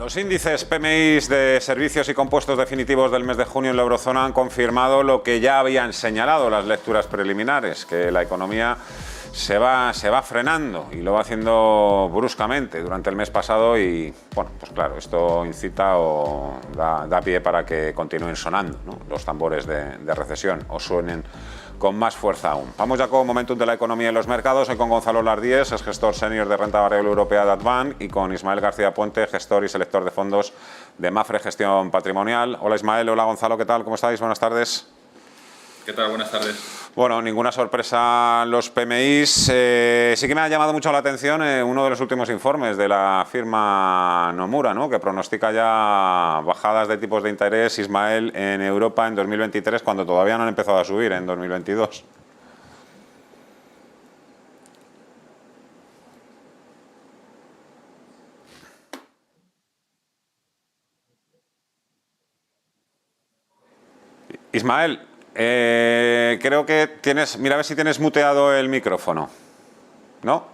Los índices PMI de servicios y compuestos definitivos del mes de junio en la eurozona han confirmado lo que ya habían señalado las lecturas preliminares, que la economía se va frenando y lo va haciendo bruscamente durante el mes pasado y, bueno, pues claro, esto incita o da pie para que continúen sonando, ¿no?, los tambores de recesión o suenen con más fuerza aún. Vamos ya con Momentum de la economía y los mercados. Hoy con Gonzalo Lardíez, es gestor senior de renta variable europea de Advan, y con Ismael García Puente, gestor y selector de fondos de Mafre Gestión Patrimonial. Hola Ismael, hola Gonzalo, ¿qué tal? ¿Cómo estáis? Buenas tardes. ¿Qué tal? Buenas tardes. Bueno, ninguna sorpresa los PMIs. Sí que me ha llamado mucho la atención uno de los últimos informes de la firma Nomura, ¿no?, que pronostica ya bajadas de tipos de interés, Ismael, en Europa en 2023, cuando todavía no han empezado a subir en 2022. Ismael, creo que tienes... Mira a ver si tienes muteado el micrófono. ¿No?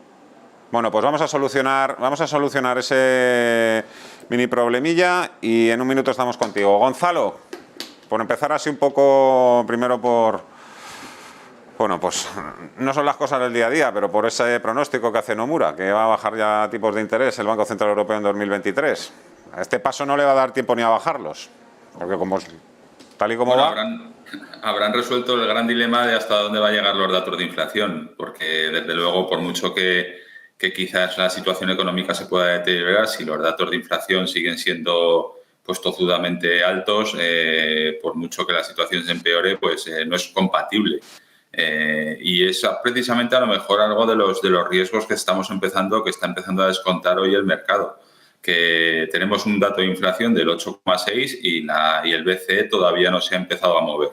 Bueno, pues vamos a solucionar ese mini problemilla y en un minuto estamos contigo. Gonzalo, por empezar así un poco, primero por... Bueno, pues no son las cosas del día a día, pero por ese pronóstico que hace Nomura, que va a bajar ya tipos de interés el Banco Central Europeo en 2023. A este paso no le va a dar tiempo ni a bajarlos, porque como... Tal y como bueno, va... habrán resuelto el gran dilema de hasta dónde va a llegar los datos de inflación, porque desde luego, por mucho que quizás la situación económica se pueda deteriorar, si los datos de inflación siguen siendo pues tozudamente altos, por mucho que la situación se empeore, pues no es compatible. Y es precisamente a lo mejor algo de los riesgos que está empezando a descontar hoy el mercado, que tenemos un dato de inflación del 8,6 y el BCE todavía no se ha empezado a mover.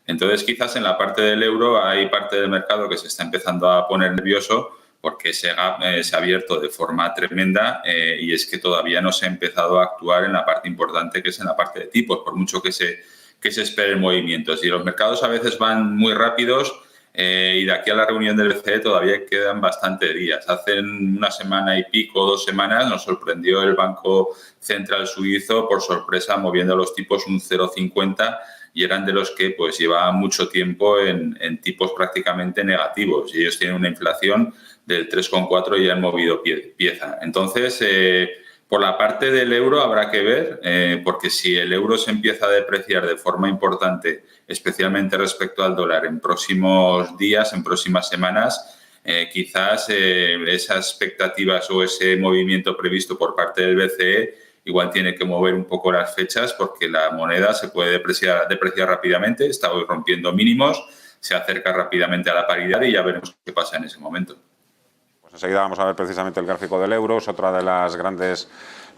Entonces, quizás en la parte del euro hay parte del mercado que se está empezando a poner nervioso porque ese gap se ha abierto de forma tremenda y es que todavía no se ha empezado a actuar en la parte importante, que es en la parte de tipos, por mucho que se esperen movimientos. Y los mercados a veces van muy rápidos y de aquí a la reunión del BCE todavía quedan bastantes días. Hace una semana y pico, 2 semanas, nos sorprendió el Banco Central Suizo por sorpresa moviendo los tipos un 0,50 y eran de los que pues llevaban mucho tiempo en tipos prácticamente negativos. Y ellos tienen una inflación del 3,4 y han movido pieza. Entonces, por la parte del euro habrá que ver, porque si el euro se empieza a depreciar de forma importante, especialmente respecto al dólar, en próximos días, en próximas semanas, quizás esas expectativas o ese movimiento previsto por parte del BCE igual tiene que mover un poco las fechas porque la moneda se puede depreciar rápidamente, está hoy rompiendo mínimos, se acerca rápidamente a la paridad y ya veremos qué pasa en ese momento. Pues enseguida vamos a ver precisamente el gráfico del euro, es otra de las grandes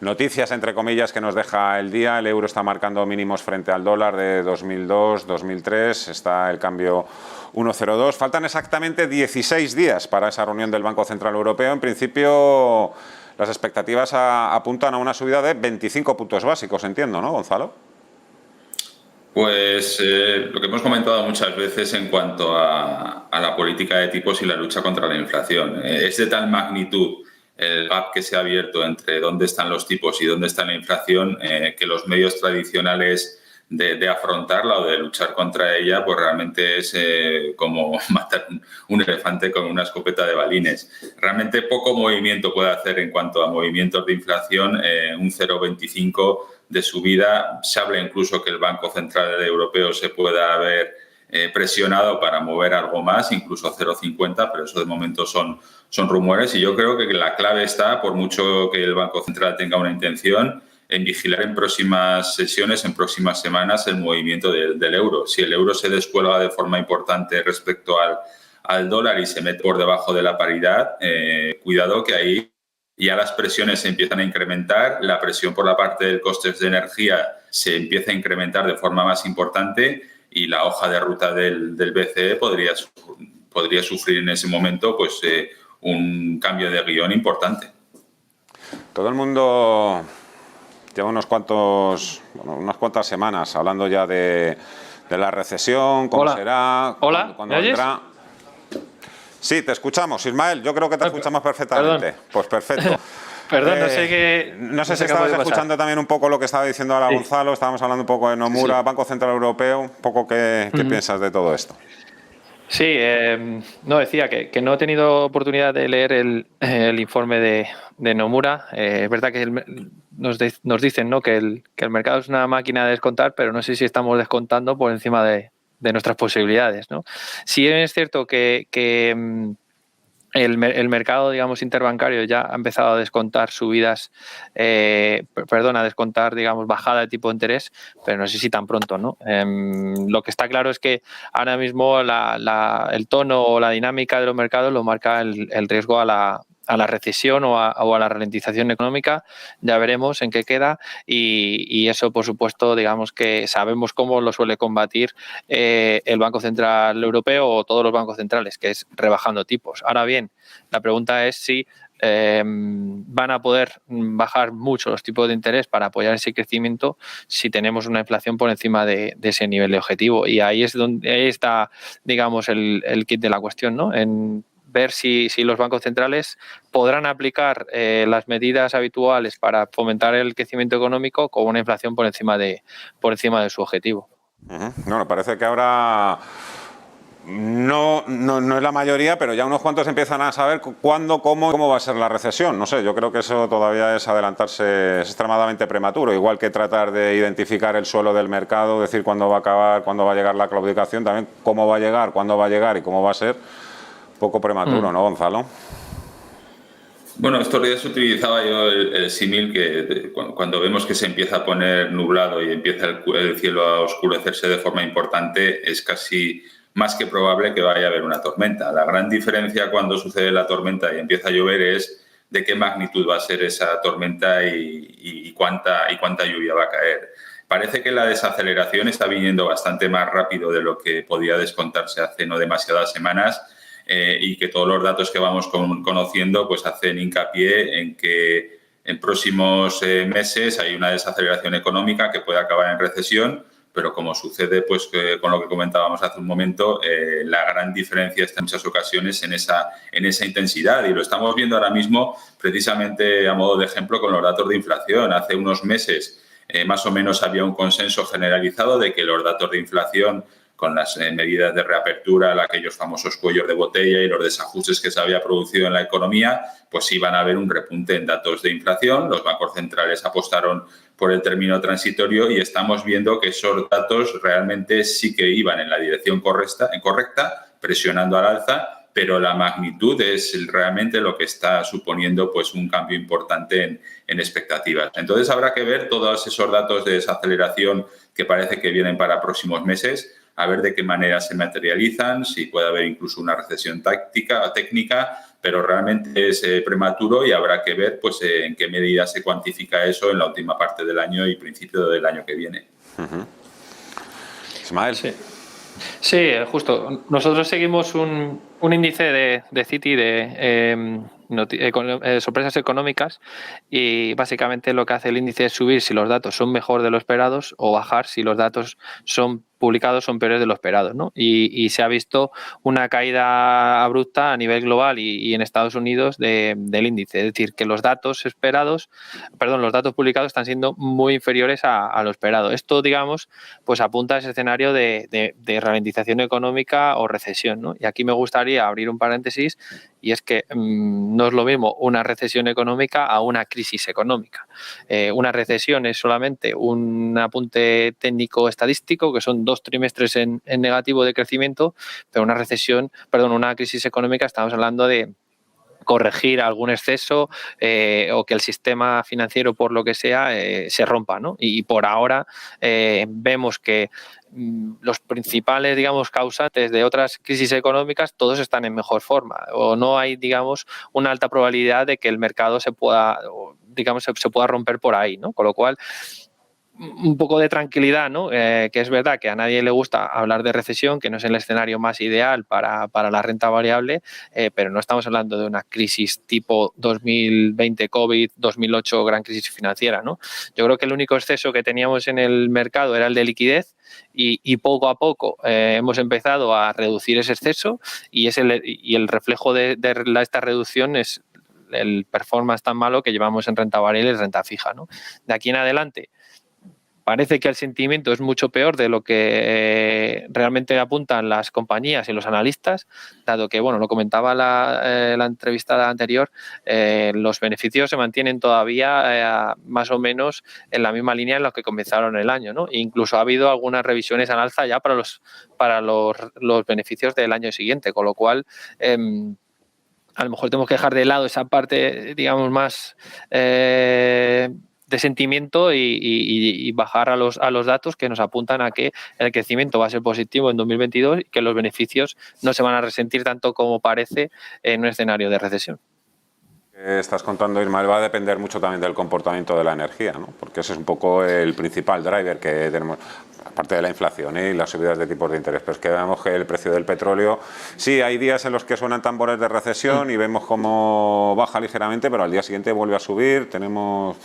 noticias, entre comillas, que nos deja el día. El euro está marcando mínimos frente al dólar de 2002, 2003, está el cambio 1,02. Faltan exactamente 16 días para esa reunión del Banco Central Europeo. En principio, las expectativas apuntan a una subida de 25 puntos básicos, entiendo, ¿no, Gonzalo? Pues lo que hemos comentado muchas veces en cuanto a la política de tipos y la lucha contra la inflación. Es de tal magnitud el gap que se ha abierto entre dónde están los tipos y dónde está la inflación que los medios tradicionales de afrontarla o de luchar contra ella, pues realmente es como matar un elefante con una escopeta de balines. Realmente poco movimiento puede hacer en cuanto a movimientos de inflación, un 0,25 de subida. Se habla incluso que el Banco Central Europeo se pueda haber presionado para mover algo más, incluso 0,50, pero eso de momento son rumores y yo creo que la clave está, por mucho que el Banco Central tenga una intención, en vigilar en próximas sesiones, en próximas semanas, el movimiento del euro. Si el euro se descuelga de forma importante respecto al dólar y se mete por debajo de la paridad, cuidado que ahí ya las presiones se empiezan a incrementar, la presión por la parte del costes de energía se empieza a incrementar de forma más importante y la hoja de ruta del BCE podría sufrir en ese momento pues un cambio de guión importante. Todo el mundo lleva unas cuantas semanas hablando ya de la recesión, cómo será, cuándo vendrá. Sí, te escuchamos, Ismael. Yo creo que te escuchamos perfectamente. Perdón. Pues perfecto. Perdón, no sé qué. No sé si qué estabas puede escuchando pasar. también un poco lo que estaba diciendo ahora Sí. Gonzalo. Estábamos hablando un poco de Nomura, Sí. Banco Central Europeo. Un poco qué piensas de todo esto. Sí, no, decía que no he tenido oportunidad de leer el informe de Nomura. Es verdad que nos dicen, ¿no?, que el mercado es una máquina de descontar, pero no sé si estamos descontando por encima de nuestras posibilidades, ¿no? Sí es cierto que el mercado, digamos, interbancario ya ha empezado a descontar subidas, a descontar, digamos, bajada de tipo de interés, pero no sé si tan pronto, ¿no? Lo que está claro es que ahora mismo el tono o la dinámica de los mercados lo marca el riesgo a la recesión o a la ralentización económica. Ya veremos en qué queda y eso, por supuesto, digamos que sabemos cómo lo suele combatir el Banco Central Europeo o todos los bancos centrales, que es rebajando tipos. Ahora bien, la pregunta es si van a poder bajar mucho los tipos de interés para apoyar ese crecimiento si tenemos una inflación por encima de ese nivel de objetivo. Y ahí está, digamos, el kit de la cuestión, ¿no? En ver si los bancos centrales podrán aplicar las medidas habituales para fomentar el crecimiento económico con una inflación por encima de su objetivo. Bueno, parece que ahora no es la mayoría, pero ya unos cuantos empiezan a saber cuándo, cómo va a ser la recesión. No sé, yo creo que eso todavía es adelantarse, es extremadamente prematuro. Igual que tratar de identificar el suelo del mercado, decir cuándo va a acabar, cuándo va a llegar la claudicación, también cómo va a llegar, cuándo va a llegar y cómo va a ser, poco prematuro, ¿no, Gonzalo? Bueno, estos días utilizaba yo el símil que cuando vemos que se empieza a poner nublado y empieza el cielo a oscurecerse de forma importante, es casi más que probable que vaya a haber una tormenta. La gran diferencia cuando sucede la tormenta y empieza a llover es de qué magnitud va a ser esa tormenta y cuánta lluvia va a caer. Parece que la desaceleración está viniendo bastante más rápido de lo que podía descontarse hace no demasiadas semanas. Y que todos los datos que vamos conociendo pues hacen hincapié en que en próximos meses hay una desaceleración económica que puede acabar en recesión, pero como sucede pues con lo que comentábamos hace un momento, la gran diferencia está en muchas ocasiones en esa intensidad, y lo estamos viendo ahora mismo precisamente a modo de ejemplo con los datos de inflación. Hace unos meses más o menos había un consenso generalizado de que los datos de inflación, con las medidas de reapertura, aquellos famosos cuellos de botella y los desajustes que se había producido en la economía, pues iban a haber un repunte en datos de inflación. Los bancos centrales apostaron por el término transitorio y estamos viendo que esos datos realmente sí que iban en la dirección correcta, presionando al alza, pero la magnitud es realmente lo que está suponiendo pues un cambio importante en expectativas. Entonces habrá que ver todos esos datos de desaceleración que parece que vienen para próximos meses, a ver de qué manera se materializan, si puede haber incluso una recesión técnica, pero realmente es prematuro y habrá que ver pues en qué medida se cuantifica eso en la última parte del año y principio del año que viene. Ismael. Sí, justo. Nosotros seguimos un índice de Citi de sorpresas económicas, y básicamente lo que hace el índice es subir si los datos son mejor de lo esperados o bajar si los datos son publicados son peores de lo esperado, ¿no? Y se ha visto una caída abrupta a nivel global y en Estados Unidos del índice. Es decir, que los datos publicados están siendo muy inferiores a lo esperado. Esto, digamos, pues apunta a ese escenario de ralentización económica o recesión, ¿no? Y aquí me gustaría abrir un paréntesis, y es que no es lo mismo una recesión económica a una crisis económica. Una recesión es solamente un apunte técnico estadístico, que son 2 trimestres en negativo de crecimiento, pero una crisis económica, estamos hablando de corregir algún exceso o que el sistema financiero, por lo que sea, se rompa, ¿no? Y por ahora vemos que los principales, digamos, causantes de otras crisis económicas, todos están en mejor forma, o no hay, digamos, una alta probabilidad de que el mercado se pueda romper por ahí, ¿no? Con lo cual, un poco de tranquilidad, ¿no? Que es verdad que a nadie le gusta hablar de recesión, que no es el escenario más ideal para la renta variable, pero no estamos hablando de una crisis tipo 2020 COVID, 2008 gran crisis financiera, ¿no? Yo creo que el único exceso que teníamos en el mercado era el de liquidez, y poco a poco hemos empezado a reducir ese exceso, y el reflejo de esta reducción es el performance tan malo que llevamos en renta variable y renta fija, ¿no? De aquí en adelante parece que el sentimiento es mucho peor de lo que realmente apuntan las compañías y los analistas, dado que, bueno, lo comentaba la entrevistada anterior, los beneficios se mantienen todavía más o menos en la misma línea en la que comenzaron el año, ¿no? E incluso ha habido algunas revisiones al alza ya para los beneficios del año siguiente, con lo cual a lo mejor tenemos que dejar de lado esa parte, digamos, más de sentimiento y bajar a los datos que nos apuntan a que el crecimiento va a ser positivo en 2022 y que los beneficios no se van a resentir tanto como parece en un escenario de recesión. Estás contando, Ismael, va a depender mucho también del comportamiento de la energía, ¿no? Porque ese es un poco el principal driver que tenemos, aparte de la inflación y las subidas de tipos de interés. Pero es que vemos que el precio del petróleo, sí, hay días en los que suenan tambores de recesión y vemos cómo baja ligeramente, pero al día siguiente vuelve a subir. Tenemos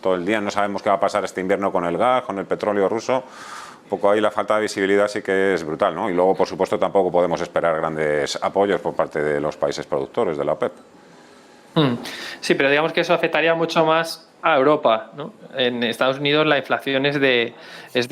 todo el día, no sabemos qué va a pasar este invierno con el gas, con el petróleo ruso. Un poco ahí la falta de visibilidad sí que es brutal, ¿no? Y luego, por supuesto, tampoco podemos esperar grandes apoyos por parte de los países productores de la OPEP. Sí, pero digamos que eso afectaría mucho más a Europa, ¿no? En Estados Unidos la inflación es de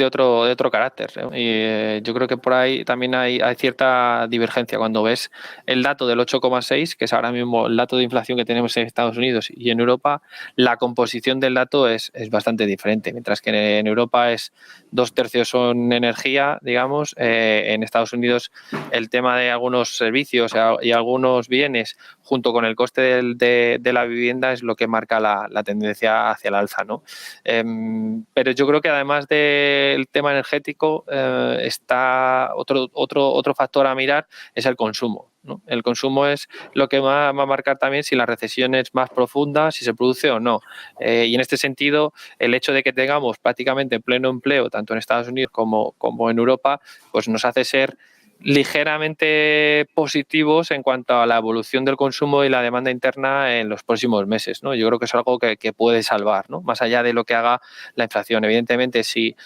otro carácter, ¿no? Y yo creo que por ahí también hay cierta divergencia cuando ves el dato del 8,6, que es ahora mismo el dato de inflación que tenemos en Estados Unidos, y en Europa la composición del dato es bastante diferente, mientras que en Europa es 2/3 son energía, digamos, en Estados Unidos el tema de algunos servicios y algunos bienes junto con el coste de la vivienda es lo que marca la tendencia hacia el alza, ¿no? Pero yo creo que además del tema energético está otro factor a mirar, es el consumo, ¿no? El consumo es lo que va a marcar también si la recesión es más profunda, si se produce o no. Y en este sentido, el hecho de que tengamos prácticamente pleno empleo, tanto en Estados Unidos como en Europa, pues nos hace ser ligeramente positivos en cuanto a la evolución del consumo y la demanda interna en los próximos meses, ¿no? Yo creo que es algo que puede salvar, ¿no? Más allá de lo que haga la inflación. Evidentemente, si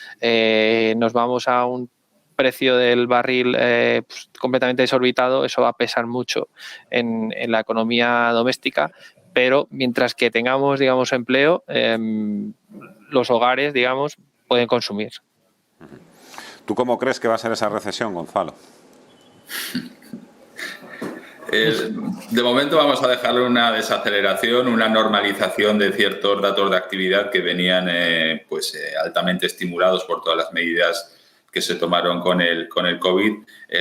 nos vamos a un precio del barril pues, completamente desorbitado, eso va a pesar mucho en la economía doméstica, pero mientras que tengamos, digamos, empleo, los hogares, digamos, pueden consumir. ¿Tú cómo crees que va a ser esa recesión, Gonzalo? De momento vamos a dejarle una desaceleración, una normalización de ciertos datos de actividad que venían altamente estimulados por todas las medidas que se tomaron con el COVID.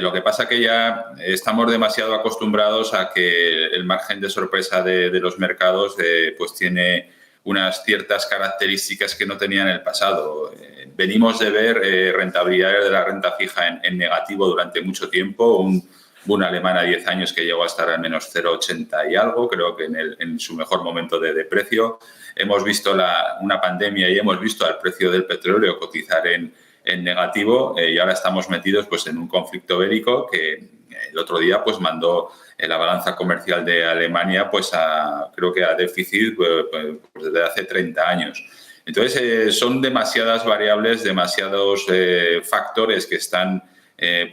Lo que pasa que ya estamos demasiado acostumbrados a que el margen de sorpresa de los mercados pues tiene unas ciertas características que no tenían en el pasado. Venimos de ver rentabilidades de la renta fija en negativo durante mucho tiempo, un boom alemán a 10 años que llegó a estar al menos 0,80 y algo, creo que en su mejor momento de precio. Hemos visto una pandemia y hemos visto al precio del petróleo cotizar en negativo y ahora estamos metidos pues en un conflicto bélico que el otro día pues mandó la balanza comercial de Alemania pues creo que a déficit pues desde hace 30 años. Entonces son demasiadas variables, demasiados factores que están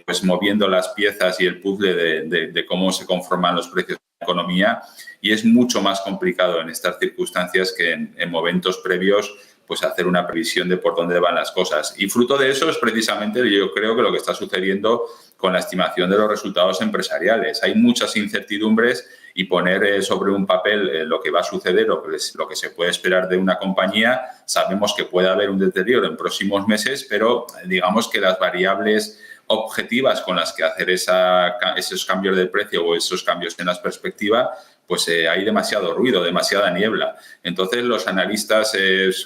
pues moviendo las piezas y el puzzle de cómo se conforman los precios de la economía y es mucho más complicado en estas circunstancias que en momentos previos pues hacer una previsión de por dónde van las cosas. Y fruto de eso es precisamente, yo creo, que lo que está sucediendo con la estimación de los resultados empresariales. Hay muchas incertidumbres y poner sobre un papel lo que va a suceder o lo que se puede esperar de una compañía, sabemos que puede haber un deterioro en próximos meses, pero digamos que las variables objetivas con las que hacer esos cambios de precio o esos cambios en las perspectivas, pues hay demasiado ruido, demasiada niebla. Entonces los analistas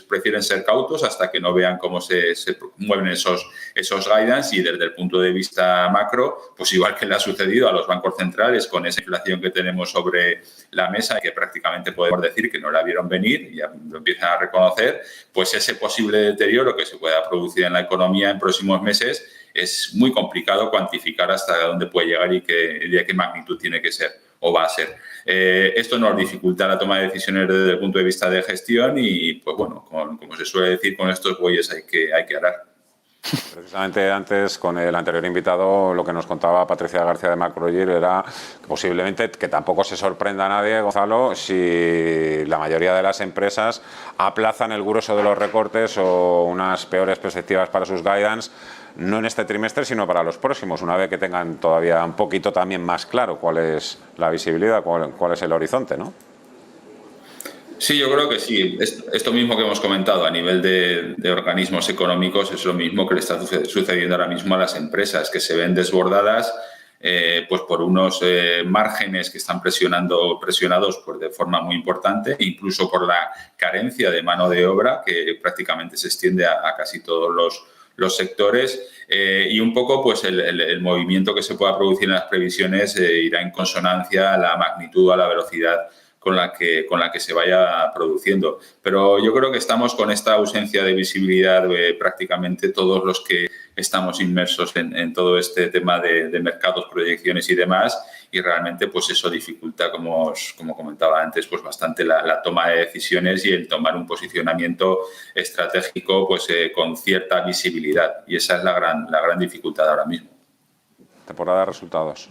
prefieren ser cautos hasta que no vean cómo se mueven esos guidance y desde el punto de vista macro, pues igual que le ha sucedido a los bancos centrales con esa inflación que tenemos sobre la mesa y que prácticamente podemos decir que no la vieron venir y ya lo empiezan a reconocer, pues ese posible deterioro que se pueda producir en la economía en próximos meses es muy complicado cuantificar hasta dónde puede llegar y de qué magnitud tiene que ser o va a ser. Esto nos dificulta la toma de decisiones desde el punto de vista de gestión y, pues bueno, como se suele decir, con estos bueyes hay que arar. Precisamente antes, con el anterior invitado, lo que nos contaba Patricia García de Macrogir era que posiblemente, que tampoco se sorprenda a nadie, Gonzalo, si la mayoría de las empresas aplazan el grueso de los recortes o unas peores perspectivas para sus guidance, no en este trimestre, sino para los próximos, una vez que tengan todavía un poquito también más claro cuál es la visibilidad, cuál es el horizonte, ¿no? Sí, yo creo que sí. Esto mismo que hemos comentado a nivel de organismos económicos es lo mismo que le está sucediendo ahora mismo a las empresas, que se ven desbordadas pues por unos márgenes que están presionados pues de forma muy importante, incluso por la carencia de mano de obra que prácticamente se extiende a casi todos los sectores, y un poco pues el movimiento que se pueda producir en las previsiones irá en consonancia a la magnitud, a la velocidad con la que se vaya produciendo. Pero yo creo que estamos con esta ausencia de visibilidad prácticamente todos los que estamos inmersos en todo este tema de mercados, proyecciones y demás, y realmente pues eso dificulta, como comentaba antes, pues bastante la toma de decisiones y el tomar un posicionamiento estratégico pues con cierta visibilidad, y esa es la gran dificultad ahora mismo. Temporada de resultados.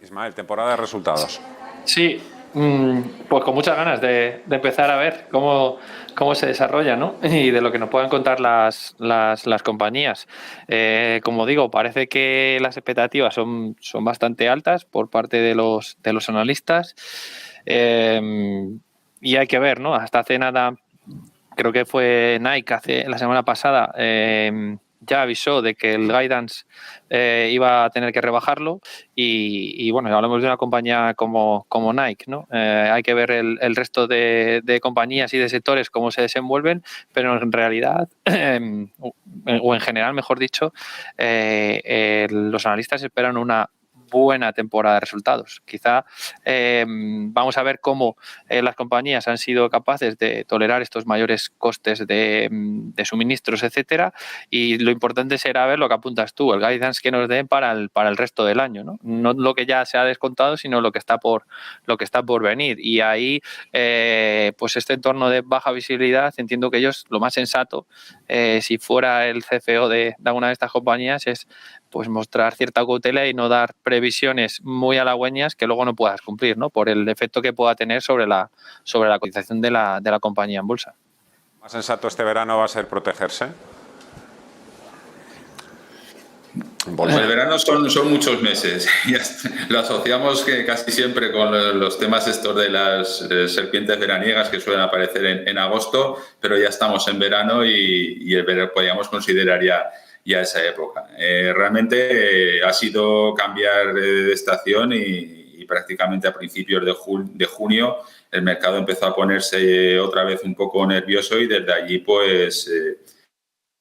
Ismael, temporada de resultados. Sí, pues con muchas ganas de empezar a ver cómo se desarrolla, ¿no? Y de lo que nos puedan contar las compañías. Como digo, parece que las expectativas son bastante altas por parte de los analistas, y hay que ver, ¿no? Hasta hace nada, creo que fue Nike la semana pasada, ya avisó de que el guidance iba a tener que rebajarlo, y bueno, hablamos de una compañía como Nike, ¿no? Hay que ver el resto de compañías y de sectores cómo se desenvuelven, pero en realidad, o en general, mejor dicho, los analistas esperan una buena temporada de resultados. Quizá vamos a ver cómo las compañías han sido capaces de tolerar estos mayores costes de suministros, etcétera, y lo importante será ver lo que apuntas tú, el guidance que nos den para el resto del año, ¿no? No lo que ya se ha descontado, sino lo que está por venir. Y ahí, pues este entorno de baja visibilidad, entiendo que ellos, lo más sensato, si fuera el CFO de alguna de estas compañías, es pues mostrar cierta cautela y no dar previsiones muy halagüeñas que luego no puedas cumplir, ¿no? Por el efecto que pueda tener sobre la cotización de la compañía en bolsa. ¿Más sensato este verano va a ser protegerse? Pues el verano son muchos meses. Lo asociamos que casi siempre con los temas estos de las serpientes veraniegas que suelen aparecer en agosto, pero ya estamos en verano y el verano podríamos considerar ya esa época. Realmente ha sido cambiar de estación y prácticamente a principios de junio el mercado empezó a ponerse otra vez un poco nervioso, y desde allí pues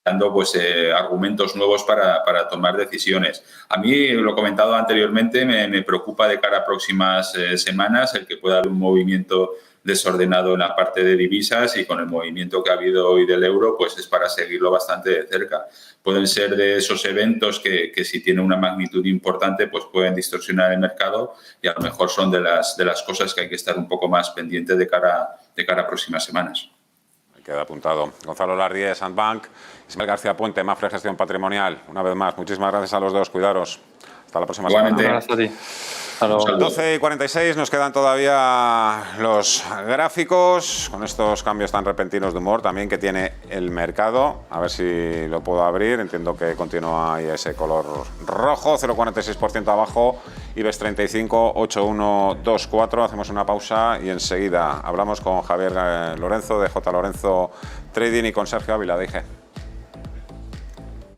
dando pues argumentos nuevos para tomar decisiones. A mí, lo comentado anteriormente, me preocupa de cara a próximas semanas el que pueda haber un movimiento desordenado en la parte de divisas, y con el movimiento que ha habido hoy del euro, pues es para seguirlo bastante de cerca. Pueden ser de esos eventos que si tienen una magnitud importante, pues pueden distorsionar el mercado, y a lo mejor son de las cosas que hay que estar un poco más pendientes de cara a próximas semanas. Queda apuntado. Gonzalo Larrie de Sandbank, Ismael García Puente, Mapfre Gestión Patrimonial. Una vez más, muchísimas gracias a los dos. Cuidaros. Hasta la próxima semana. Un abrazo a ti. 12:46, nos quedan todavía los gráficos con estos cambios tan repentinos de humor también que tiene el mercado. A ver si lo puedo abrir. Entiendo que continúa ahí ese color rojo, 0,46% abajo, IBEX 35, 8,124. Hacemos una pausa y enseguida hablamos con Javier Lorenzo de J. Lorenzo Trading y con Sergio Ávila de IG.